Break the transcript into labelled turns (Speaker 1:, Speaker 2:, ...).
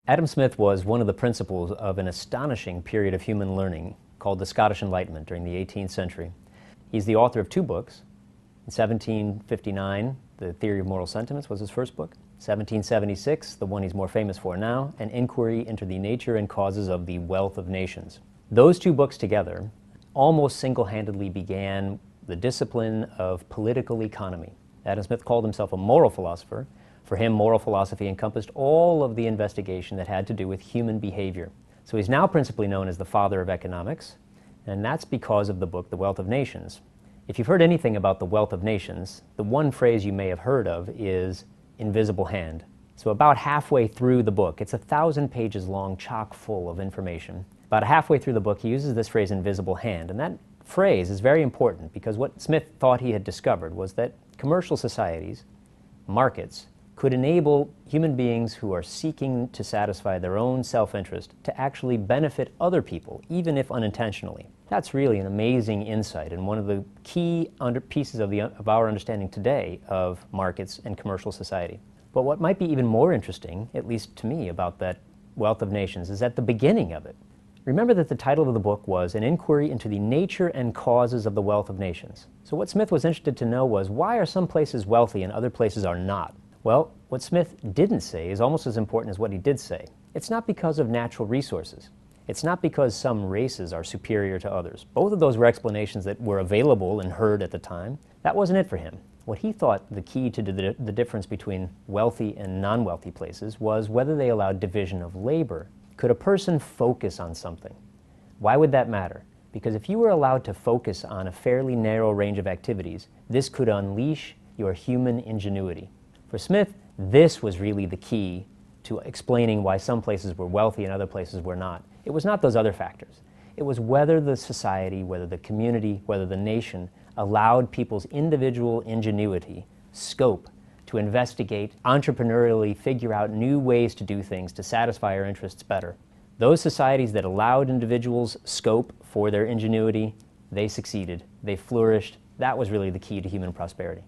Speaker 1: Adam Smith was one of the principals of an astonishing period of human learning called the Scottish Enlightenment during the 18th century. He's the author of two books. In 1759, The Theory of Moral Sentiments was his first book. 1776, the one he's more famous for now, An Inquiry into the Nature and Causes of the Wealth of Nations. Those two books together almost single-handedly began the discipline of political economy. Adam Smith called himself a moral philosopher. For him, moral philosophy encompassed all of the investigation that had to do with human behavior. So he's now principally known as the father of economics, and that's because of the book, The Wealth of Nations. If you've heard anything about the wealth of nations, the one phrase you may have heard of is invisible hand. So about halfway through the book, it's 1,000 pages long, chock full of information. About halfway through the book, he uses this phrase, invisible hand, and that phrase is very important because what Smith thought he had discovered was that commercial societies, markets, could enable human beings who are seeking to satisfy their own self-interest to actually benefit other people, even if unintentionally. That's really an amazing insight and one of the key pieces of our understanding today of markets and commercial society. But what might be even more interesting, at least to me, about that Wealth of Nations is at the beginning of it. Remember that the title of the book was An Inquiry into the Nature and Causes of the Wealth of Nations. So what Smith was interested to know was, why are some places wealthy and other places are not? Well, what Smith didn't say is almost as important as what he did say. It's not because of natural resources. It's not because some races are superior to others. Both of those were explanations that were available and heard at the time. That wasn't it for him. What he thought the key to the difference between wealthy and non-wealthy places was whether they allowed division of labor. Could a person focus on something? Why would that matter? Because if you were allowed to focus on a fairly narrow range of activities, this could unleash your human ingenuity. For Smith, this was really the key to explaining why some places were wealthy and other places were not. It was not those other factors. It was whether the society, whether the community, whether the nation allowed people's individual ingenuity, scope, to investigate, entrepreneurially figure out new ways to do things to satisfy our interests better. Those societies that allowed individuals scope for their ingenuity, they succeeded, they flourished. That was really the key to human prosperity.